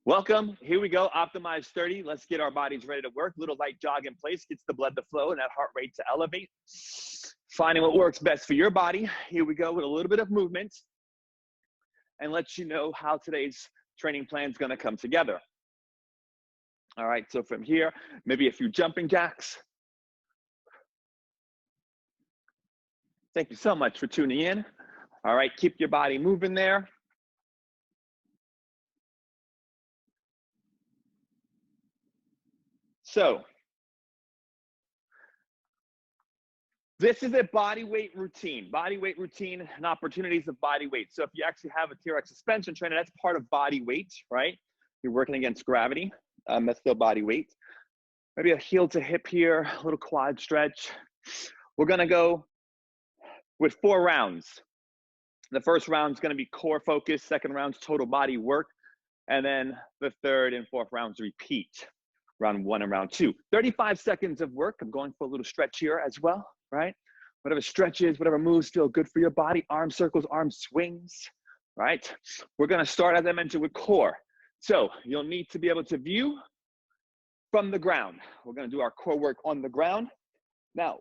Welcome. Here we go. Optimize 30. Let's get our bodies ready to work. Little light jog in place gets the blood to flow and that heart rate to elevate. Finding what works best for your body. Here we go with a little bit of movement and let you know how today's training plan is going to come together. All right. So from here, maybe a few jumping jacks. Thank you so much for tuning in. All right. Keep your body moving there. So this is a body weight routine and opportunities of body weight. So if you actually have a TRX suspension trainer, that's part of body weight, right? You're working against gravity. That's still body weight. Maybe a heel to hip here, a little quad stretch. We're gonna go with 4 rounds. The first round is gonna be core focus, second round's total body work, and then the third and fourth rounds repeat. Round 1 and round 2. 35 seconds of work. I'm going for a little stretch here as well, right? Whatever stretches, whatever moves feel good for your body. Arm circles, arm swings, right? We're gonna start, as I mentioned, with core. So you'll need to be able to view from the ground. We're gonna do our core work on the ground. Now,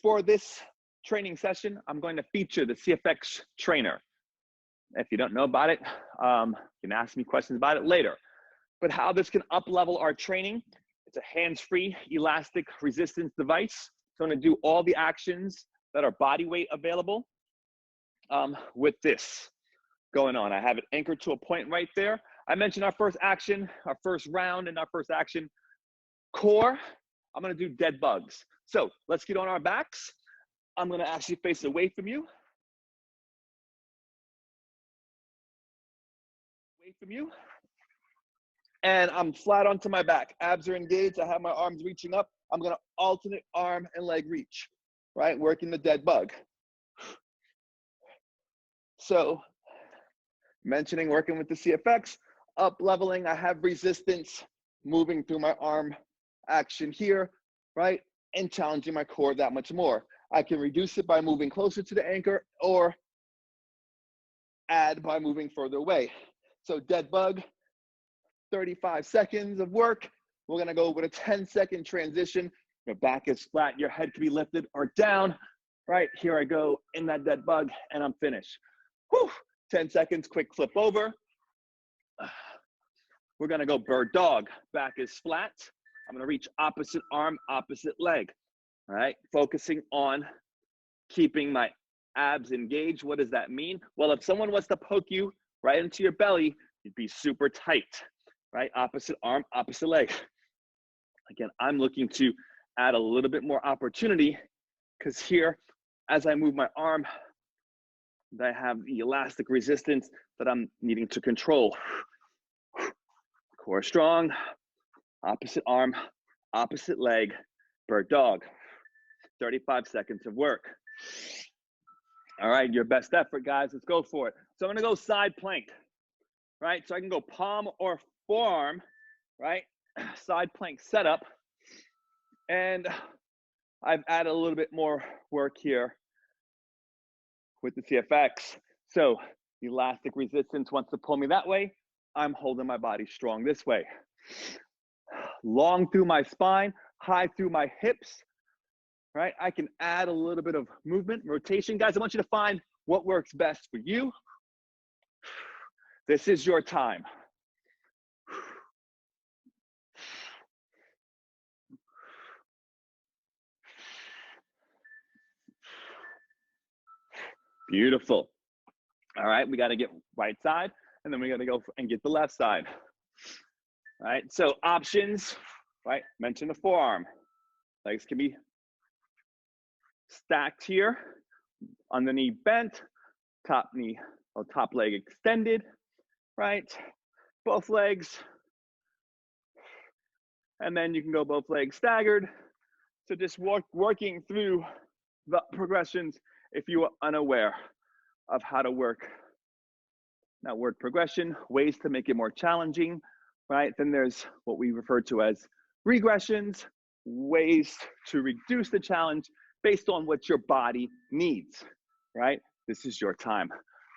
for this training session, I'm going to feature the CFX trainer. If you don't know about it, you can ask me questions about it later. But how this can up-level our training, it's a hands-free elastic resistance device. So I'm gonna do all the actions that are body weight available with this going on. I have it anchored to a point right there. I mentioned our first action, our first round and our first action, core. I'm gonna do dead bugs. So let's get on our backs. I'm gonna actually face away from you. Away from you. And I'm flat onto my back. Abs are engaged. I have my arms reaching up. I'm gonna alternate arm and leg reach, right? Working the dead bug. So mentioning working with the CFX, up leveling, I have resistance, moving through my arm action here, right? And challenging my core that much more. I can reduce it by moving closer to the anchor or add by moving further away. So dead bug, 35 seconds of work. We're gonna go with a 10-second transition. Your back is flat, your head can be lifted or down. Right, here I go in that dead bug and I'm finished. Whew, 10 seconds, quick flip over. We're gonna go bird dog. Back is flat. I'm gonna reach opposite arm, opposite leg. All right, focusing on keeping my abs engaged. What does that mean? Well, if someone was to poke you right into your belly, you'd be super tight. Right, opposite arm, opposite leg. Again, I'm looking to add a little bit more opportunity because here, as I move my arm, I have the elastic resistance that I'm needing to control. Core strong, opposite arm, opposite leg, bird dog. 35 seconds of work. All right, your best effort, guys. Let's go for it. So I'm gonna go side plank, right? So I can go palm or forearm, right? Side plank setup. And I've added a little bit more work here with the CFX. So elastic resistance wants to pull me that way. I'm holding my body strong this way. Long through my spine, high through my hips, right? I can add a little bit of movement, rotation. Guys, I want you to find what works best for you. This is your time. Beautiful. All right, we got to get right side, and then we got to go and get the left side. All right, so options, right? Mention the forearm. Legs can be stacked here, underneath bent, top knee or top leg extended, right? Both legs. And then you can go both legs staggered. So just working through the progressions if you are unaware of how to work that word progression, ways to make it more challenging, right? Then there's what we refer to as regressions, ways to reduce the challenge based on what your body needs, right? This is your time.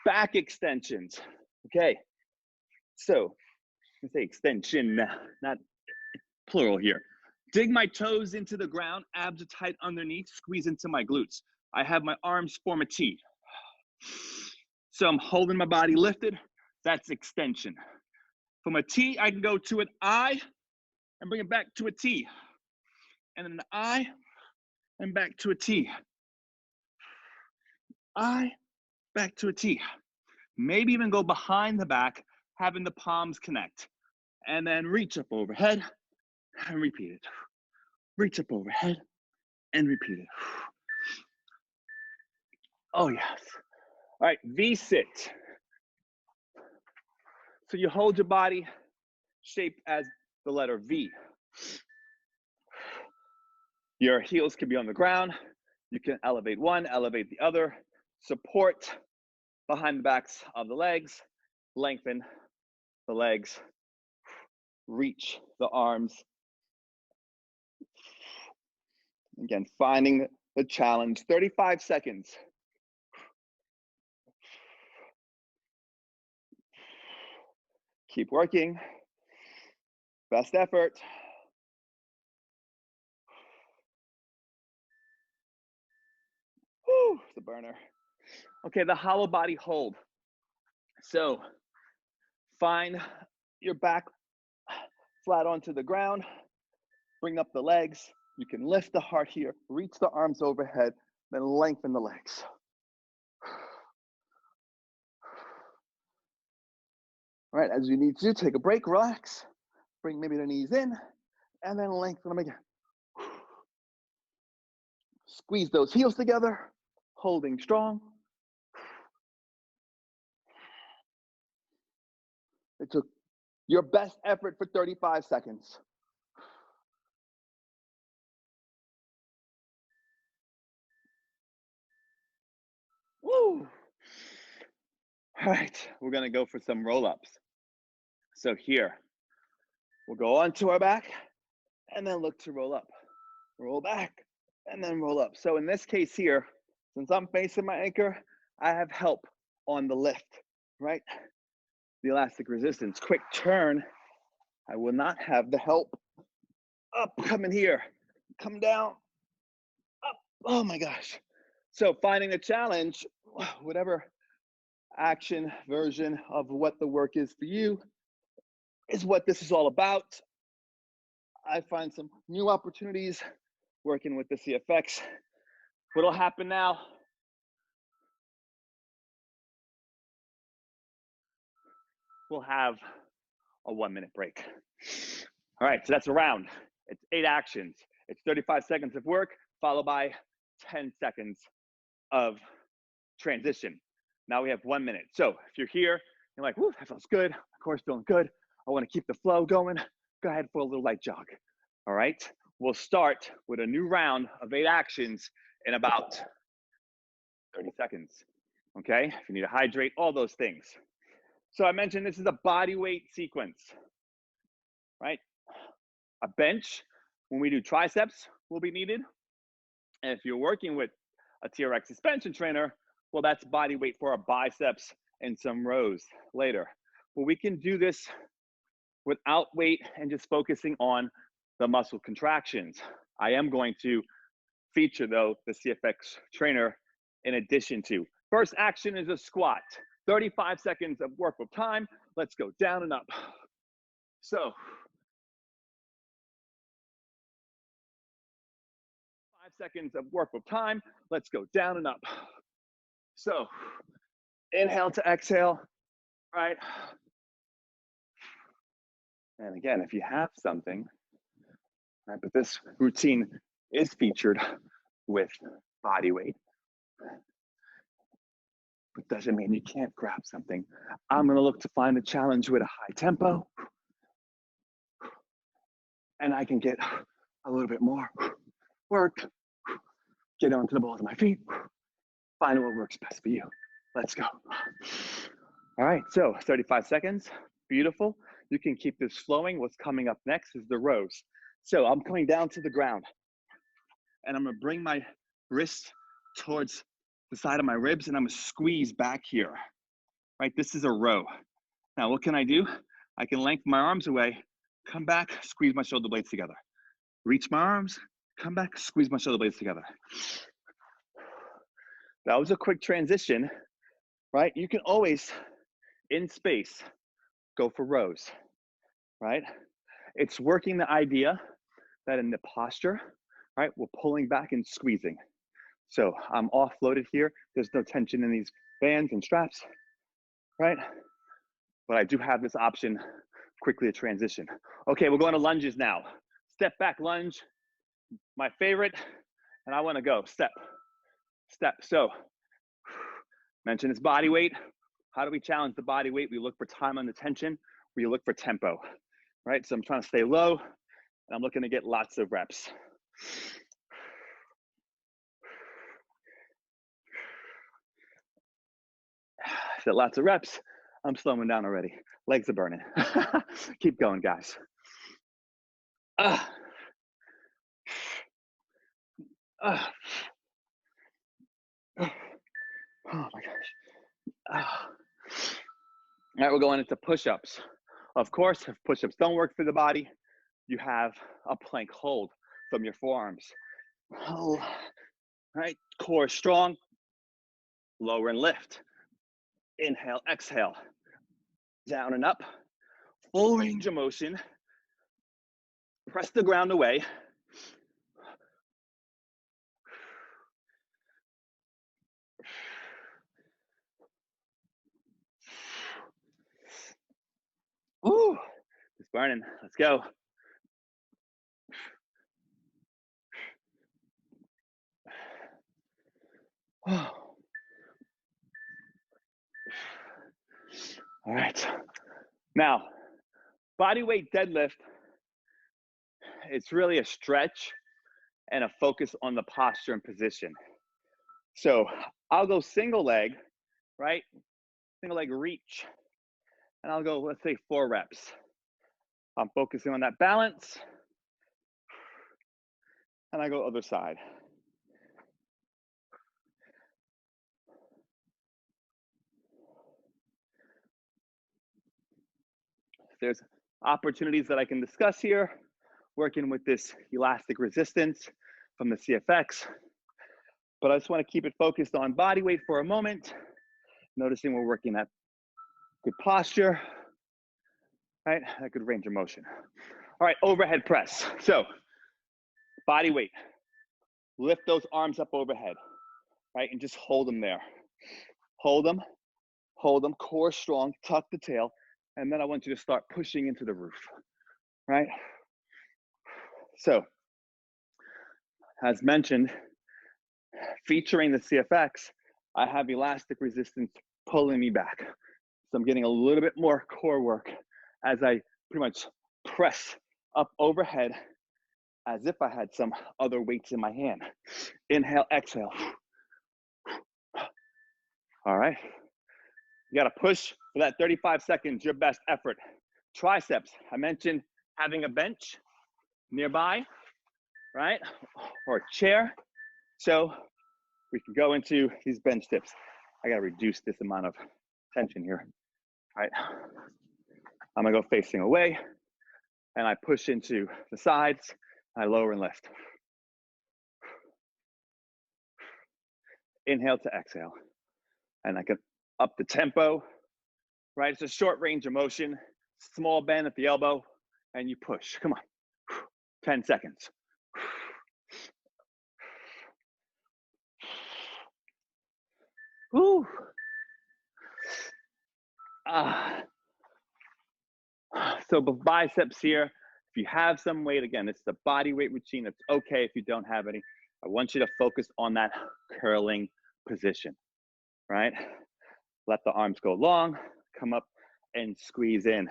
Back extensions, okay? So I say extension, not plural here. Dig my toes into the ground, abs are tight underneath, squeeze into my glutes. I have my arms form a T. So I'm holding my body lifted, that's extension. From a T, I can go to an I and bring it back to a T. And then an I and back to a T. I, back to a T. Maybe even go behind the back, having the palms connect. And then reach up overhead and repeat it. Reach up overhead and repeat it. Oh, yes. All right, V-sit. So you hold your body shaped as the letter V. Your heels can be on the ground. You can elevate one, elevate the other. Support behind the backs of the legs. Lengthen the legs. Reach the arms. Again, finding the challenge. 35 seconds. Keep working. Best effort. Whew, the burner. Okay, the hollow body hold. So find your back flat onto the ground. Bring up the legs. You can lift the heart here. Reach the arms overhead. Then lengthen the legs. All right, as you need to, take a break, relax. Bring maybe the knees in, and then lengthen them again. Squeeze those heels together, holding strong. It took your best effort for 35 seconds. Woo! All right, we're gonna go for some roll-ups. So here, we'll go onto our back, and then look to roll up. Roll back, and then roll up. So in this case here, since I'm facing my anchor, I have help on the lift, right? The elastic resistance. Quick turn, I will not have the help. Up, come in here, come down, up, oh my gosh. So finding the challenge, whatever action version of what the work is for you, is what this is all about. I find some new opportunities working with the CFX. What'll happen now? We'll have a 1-minute break. All right, so that's a round. It's 8 actions. It's 35 seconds of work, followed by 10 seconds of transition. Now we have 1 minute. So if you're here, you're like, whoo, that feels good. My core's feeling good. I want to keep the flow going. Go ahead for a little light jog. All right, we'll start with a new round of 8 actions in about 30 seconds. Okay, if you need to hydrate, all those things. So I mentioned this is a body weight sequence, right? A bench, when we do triceps, will be needed. And if you're working with a TRX suspension trainer, well, that's body weight for our biceps and some rows later. But we can do this without weight and just focusing on the muscle contractions. I am going to feature, though, the CFX trainer in addition to. First action is a squat. 35 seconds of work of time. Let's go down and up. So, 5 seconds of work of time. Let's go down and up. So, inhale to exhale, right? And again, if you have something, right, but this routine is featured with body weight, but doesn't mean you can't grab something. I'm gonna look to find a challenge with a high tempo, and I can get a little bit more work, get onto the balls of my feet, find what works best for you. Let's go. All right, so 35 seconds, beautiful. You can keep this flowing. What's coming up next is the rows. So I'm coming down to the ground, and I'm gonna bring my wrist towards the side of my ribs, and I'm gonna squeeze back here, right? This is a row. Now, what can I do? I can lengthen my arms away, come back, squeeze my shoulder blades together. Reach my arms, come back, squeeze my shoulder blades together. That was a quick transition, right? You can always, in space, go for rows, right? It's working the idea that in the posture, right, we're pulling back and squeezing. So I'm offloaded here. There's no tension in these bands and straps, right? But I do have this option quickly to transition. Okay, we're going to lunges now. Step back lunge, my favorite, and I want to go step, step. So mention it's body weight. How do we challenge the body weight? We look for time under tension. We look for tempo, right? So I'm trying to stay low, and I'm looking to get lots of reps. Said lots of reps. I'm slowing down already. Legs are burning. Keep going, guys. Oh my gosh. All right, we're going into push-ups. Of course, if push-ups don't work for the body, you have a plank hold from your forearms. Oh, right, core strong, lower and lift. Inhale, exhale, down and up. Full range of motion. Press the ground away. Ooh, it's burning. Let's go. All right. Now, body weight deadlift, it's really a stretch and a focus on the posture and position. So I'll go single leg, right? Single leg reach. And I'll go, let's say 4 reps. I'm focusing on that balance. And I go other side. There's opportunities that I can discuss here, working with this elastic resistance from the CFX. But I just want to keep it focused on body weight for a moment. Noticing we're working at good posture, right? A good range of motion. All right, overhead press. So body weight, lift those arms up overhead, right? And just hold them there. Hold them, core strong, tuck the tail. And then I want you to start pushing into the roof, right? So, as mentioned, featuring the CFX, I have elastic resistance pulling me back. So I'm getting a little bit more core work as I pretty much press up overhead as if I had some other weights in my hand. Inhale, exhale. All right. You got to push for that 35 seconds, your best effort. Triceps, I mentioned having a bench nearby, right? Or a chair. So we can go into these bench dips. I got to reduce this amount of tension here, right? I'm gonna go facing away and I push into the sides. I lower and lift. Inhale to exhale. And I can up the tempo, right? It's a short range of motion, small bend at the elbow, and you push. Come on. 10 seconds. Woo. So biceps here. If you have some weight, again, it's the body weight routine. It's okay if you don't have any. I want you to focus on that curling position, right? Let the arms go long, come up and squeeze in,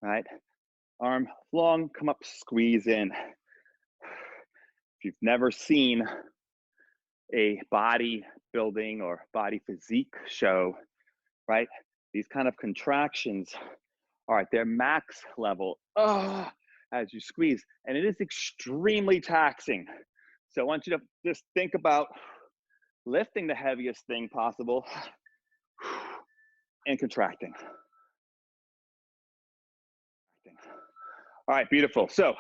right? Arm long, come up, squeeze in. If you've never seen a body building or body physique show, right? These kind of contractions are at their max level as you squeeze, and it is extremely taxing. So I want you to just think about lifting the heaviest thing possible and contracting. All right, beautiful. So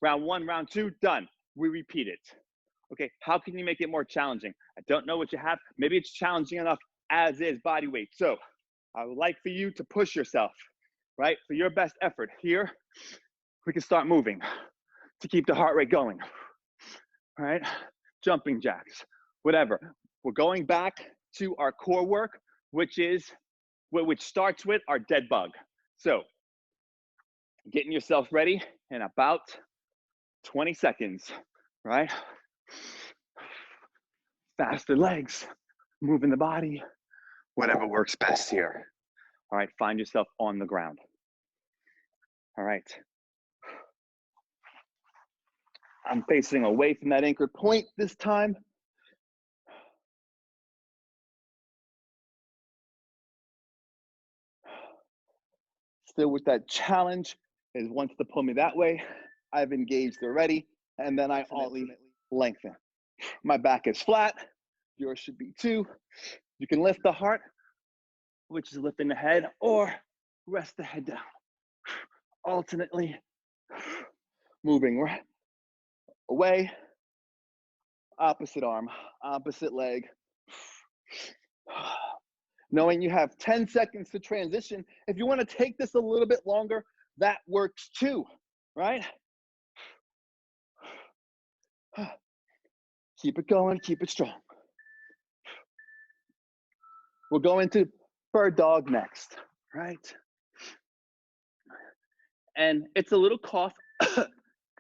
round one, round two, done. We repeat it. Okay, how can you make it more challenging? I don't know what you have. Maybe it's challenging enough as is body weight. So I would like for you to push yourself, right? For your best effort. Here, we can start moving to keep the heart rate going. All right, jumping jacks, whatever. We're going back to our core work, which starts with our dead bug. So getting yourself ready in about 20 seconds, right? Faster legs, moving the body, whatever works best here. All right, find yourself on the ground. All right. I'm facing away from that anchored point this time. Still with that challenge is wants to pull me that way. I've engaged already, and then I ultimately lengthen. My back is flat. Yours should be too. You can lift the heart, which is lifting the head, or rest the head down. Alternately moving right away, opposite arm, opposite leg. Knowing you have 10 seconds to transition. If you want to take this a little bit longer, that works too, right? Keep it going, keep it strong. We'll go into bird dog next, right? And it's a little cough,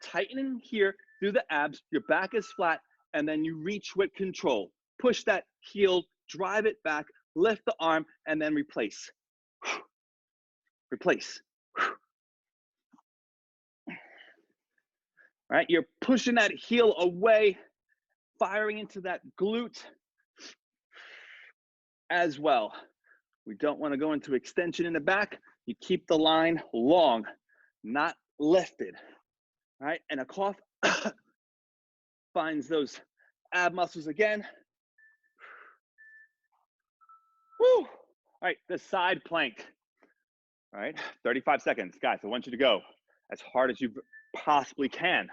tightening here through the abs, your back is flat, and then you reach with control. Push that heel, drive it back, lift the arm, and then replace. Replace. All right, you're pushing that heel away, firing into that glute as well. We don't want to go into extension in the back. You keep the line long, not lifted. All right, and a cough finds those ab muscles again. Woo! All right, the side plank. All right, 35 seconds. Guys, I want you to go as hard as you possibly can.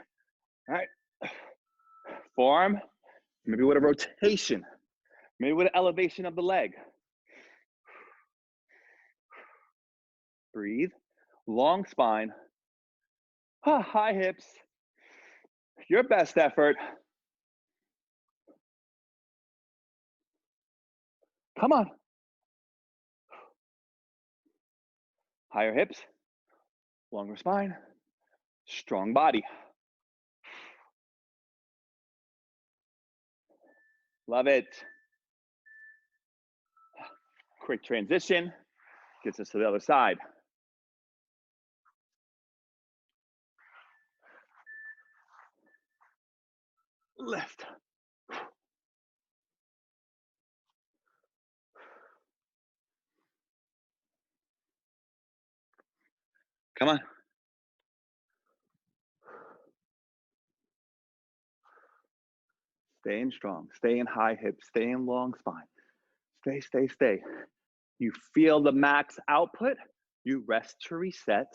All right, forearm, maybe with a rotation, maybe with an elevation of the leg. Breathe, long spine, high hips, your best effort. Come on. Higher hips, longer spine, strong body. Love it. Quick transition, gets us to the other side. Lift. Come on. Staying strong, stay in high hips, stay in long spine. Stay, stay, stay. You feel the max output, you rest to reset,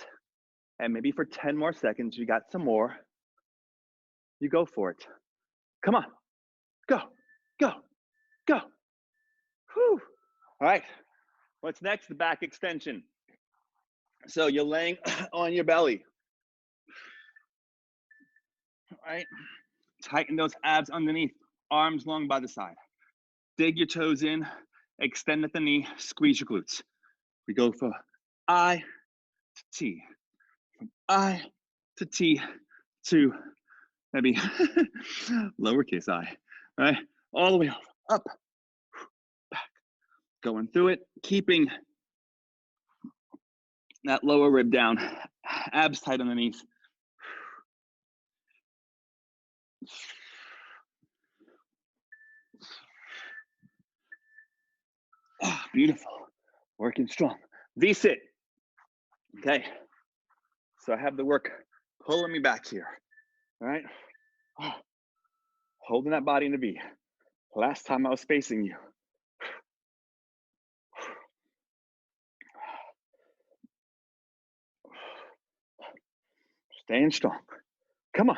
and maybe for 10 more seconds, you got some more. You go for it. Come on. Go, go, go. Whew. All right. What's next? The back extension. So you're laying on your belly. All right. Tighten those abs underneath, arms long by the side. Dig your toes in, extend at the knee, squeeze your glutes. We go for I to T, from I to T to maybe lowercase I, right? All the way over, up, back. Going through it, keeping that lower rib down, abs tight underneath. Oh, beautiful, working strong. V-sit, okay. So I have the work pulling me back here, all right? Oh, holding that body in the V. Last time I was facing you. Staying strong. Come on.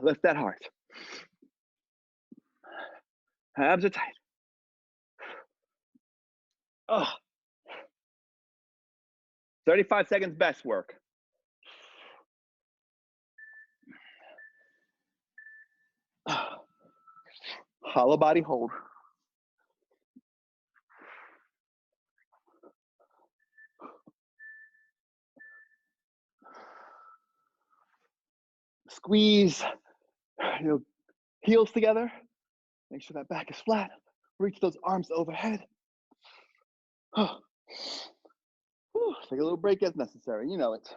Lift that heart. Abs are tight. Oh. 35 seconds best work. Hollow body hold. Squeeze your heels together. Make sure that back is flat. Reach those arms overhead. Take a little break as necessary. You know it.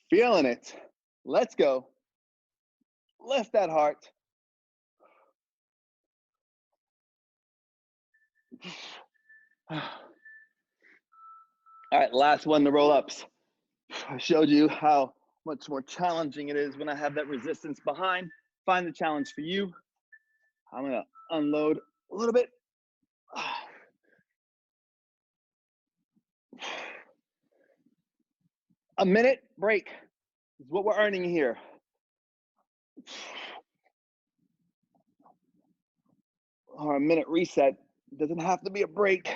Feeling it. Let's go. Lift that heart. All right, last one, the roll-ups. I showed you how much more challenging it is when I have that resistance behind. Find the challenge for you. I'm gonna unload a little bit. A minute break is what we're earning here. Or a minute reset. It doesn't have to be a break.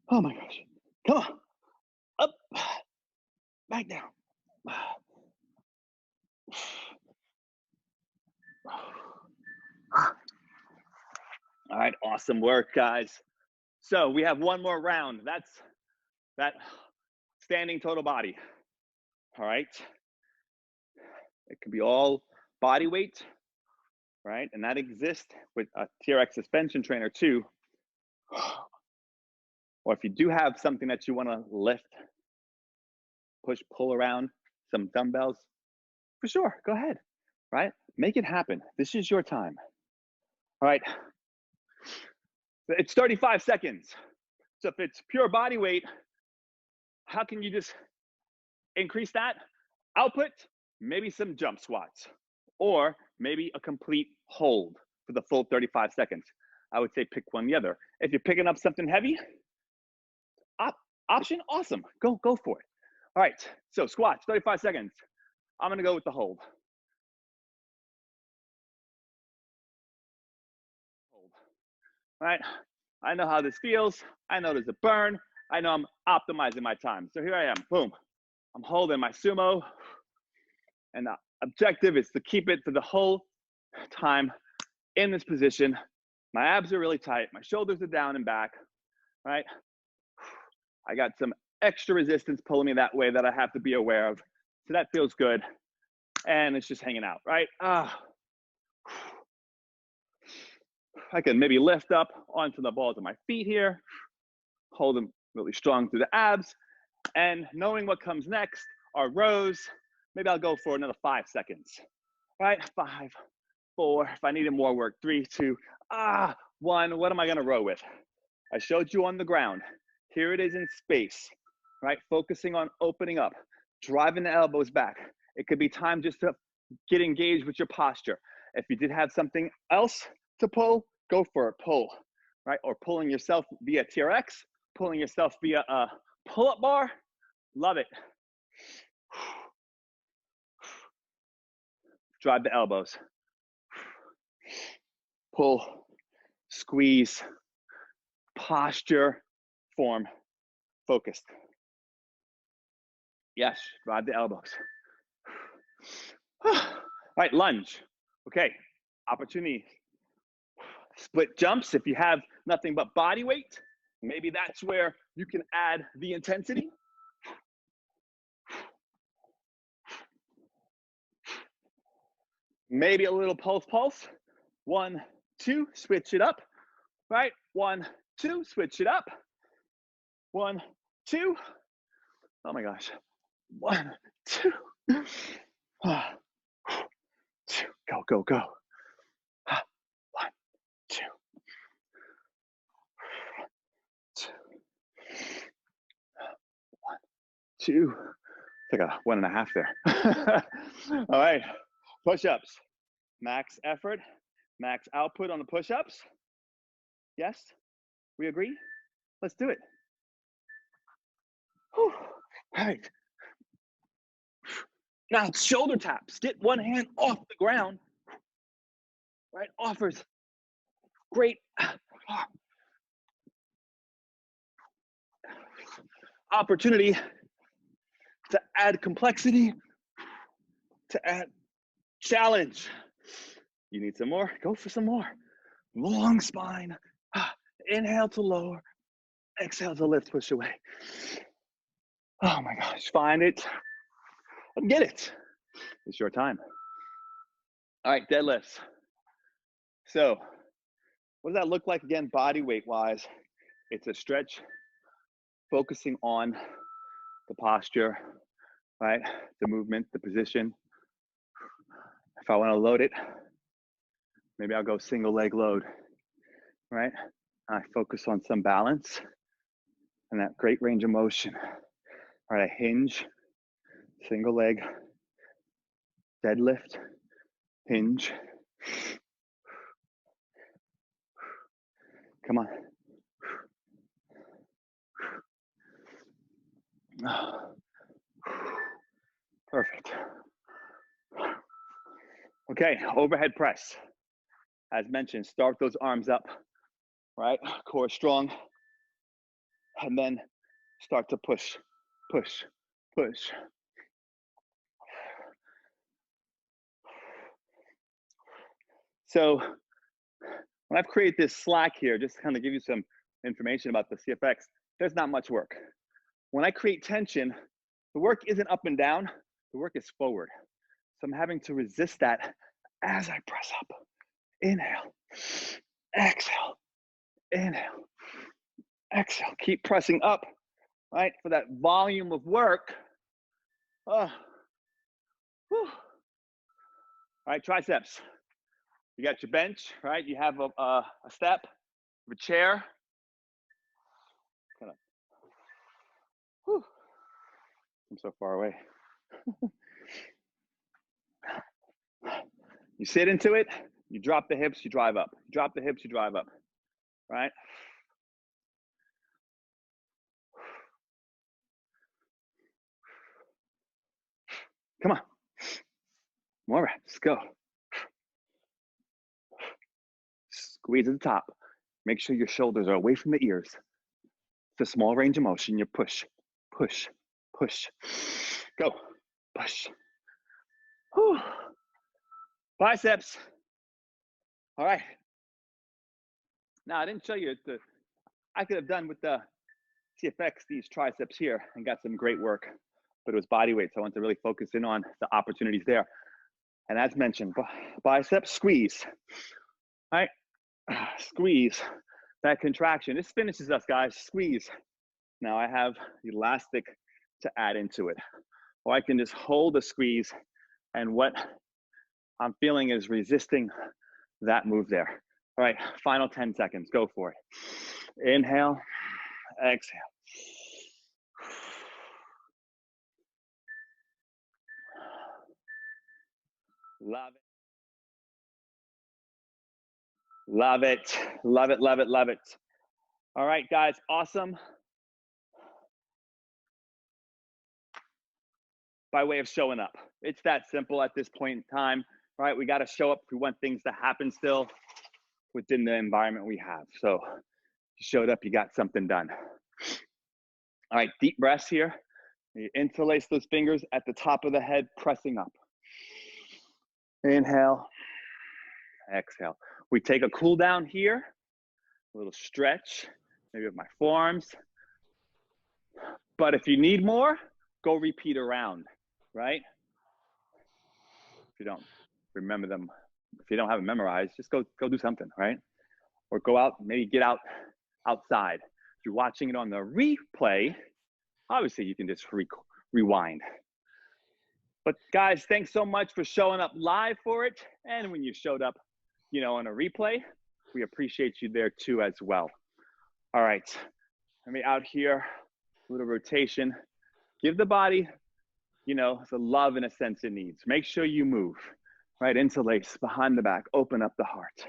Oh my gosh. Come on. Up. Back down. All right, awesome work, guys. So we have one more round. That's that standing total body. All right. It could be all body weight, right? And that exists with a TRX suspension trainer too. Or if you do have something that you want to lift, push, pull around, some dumbbells, for sure, go ahead, right? Make it happen. This is your time. All right. It's 35 seconds. So if it's pure body weight, how can you just increase that output? Maybe some jump squats, or maybe a complete hold for the full 35 seconds. I would say pick one or the other. If you're picking up something heavy, option, awesome, go for it. All right, so squats, 35 seconds. I'm gonna go with the hold. All right, I know how this feels. I know there's a burn. I know I'm optimizing my time. So here I am, boom. I'm holding my sumo, and the objective is to keep it for the whole time in this position. My abs are really tight. My shoulders are down and back, right? I got some extra resistance pulling me that way that I have to be aware of. So that feels good. And it's just hanging out, right? I can maybe lift up onto the balls of my feet here, hold them really strong through the abs, and knowing what comes next are rows. Maybe I'll go for another 5 seconds, right? 5, 4, if I needed more work, 3, 2, 1. What am I gonna row with? I showed you on the ground. Here it is in space, right? Focusing on opening up, driving the elbows back. It could be time just to get engaged with your posture. If you did have something else to pull, go for it, pull, right? Or pulling yourself via TRX, pulling yourself via a pull-up bar, love it. Drive the elbows. Pull, squeeze, posture, form, focused. Yes, drive the elbows. All right, lunge. Okay, opportunity. Split jumps. If you have nothing but body weight, maybe that's where you can add the intensity. Maybe a little pulse. 1, 2, switch it up, right? 1, 2, switch it up. 1, 2. Oh my gosh. 1, 2. 2. Go. 1, 2. 2. 1, 2. It's like a 1.5 there. All right, push-ups. Max effort, max output on the push-ups. Yes, we agree? Let's do it. Whew. All right. Now shoulder taps. Get one hand off the ground. Right, offers great opportunity to add complexity, to add challenge. You need some more? Go for some more. Long spine. Inhale to lower. Exhale to lift, push away. Oh my gosh, find it and get it. It's your time. All right, deadlifts. So what does that look like again, body weight wise? It's a stretch, focusing on the posture, right? The movement, the position. If I want to load it, maybe I'll go single leg load, right? I focus on some balance and that great range of motion. All right, I hinge, single leg, deadlift, hinge. Come on. Perfect. Okay, overhead press. As mentioned, start those arms up, right? Core strong. And then start to push, push, push. So when I've created this Slack here, just to kind of give you some information about the CFX, there's not much work. When I create tension, the work isn't up and down, the work is forward. So I'm having to resist that as I press up. Inhale, exhale, inhale, exhale. Keep pressing up, right, for that volume of work. All right, triceps. You got your bench, right? You have a step, a chair. Kind of. Whew. I'm so far away. You sit into it, you drop the hips, you drive up. Drop the hips, you drive up, right? Come on. More reps, go. Squeeze at the top. Make sure your shoulders are away from the ears. It's a small range of motion. You push, push, push. Go, push. Whew. Biceps. All right. Now, I didn't show you I could have done with the CFX these triceps here and got some great work, but it was body weight, so I want to really focus in on the opportunities there. And as mentioned, biceps squeeze. All right, squeeze, that contraction. This finishes us, guys, squeeze. Now I have elastic to add into it. Or I can just hold the squeeze, and what I'm feeling is resisting that move there. All right, final 10 seconds, go for it. Inhale, exhale. Love it. Love it, love it, love it, love it. All right, guys, awesome. By way of showing up. It's that simple at this point in time, right? We got to show up if we want things to happen still within the environment we have. So you showed up, you got something done. All right, deep breaths here. You interlace those fingers at the top of the head, pressing up. Inhale, exhale. We take a cool down here, a little stretch, maybe with my forearms. But if you need more, go repeat around, right? If you don't remember them, if you don't have it memorized, just go do something, right? Or go out, maybe get outside. If you're watching it on the replay, obviously you can just rewind. But guys, thanks so much for showing up live for it. And when you showed up, on a replay, we appreciate you there too as well. All right, let me out here, a little rotation. Give the body, you know, the love in a sense it needs. Make sure you move, right? Interlace behind the back, open up the heart.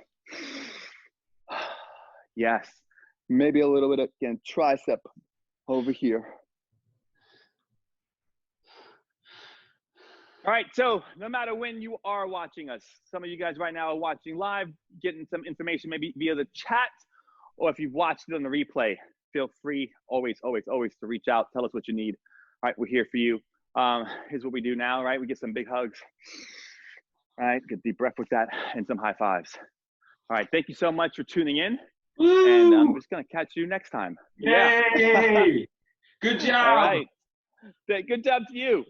Yes. Maybe a little bit of, again, tricep over here. All right, so no matter when you are watching us, some of you guys right now are watching live, getting some information maybe via the chat, or if you've watched it on the replay, feel free always to reach out, tell us what you need. All right, we're here for you. Here's what we do now, right? We get some big hugs, right? Get a deep breath with that and some high fives. All right, thank you so much for tuning in. Woo! And I'm just gonna catch you next time. Yay! Yeah. Good job. All right. Good job to you.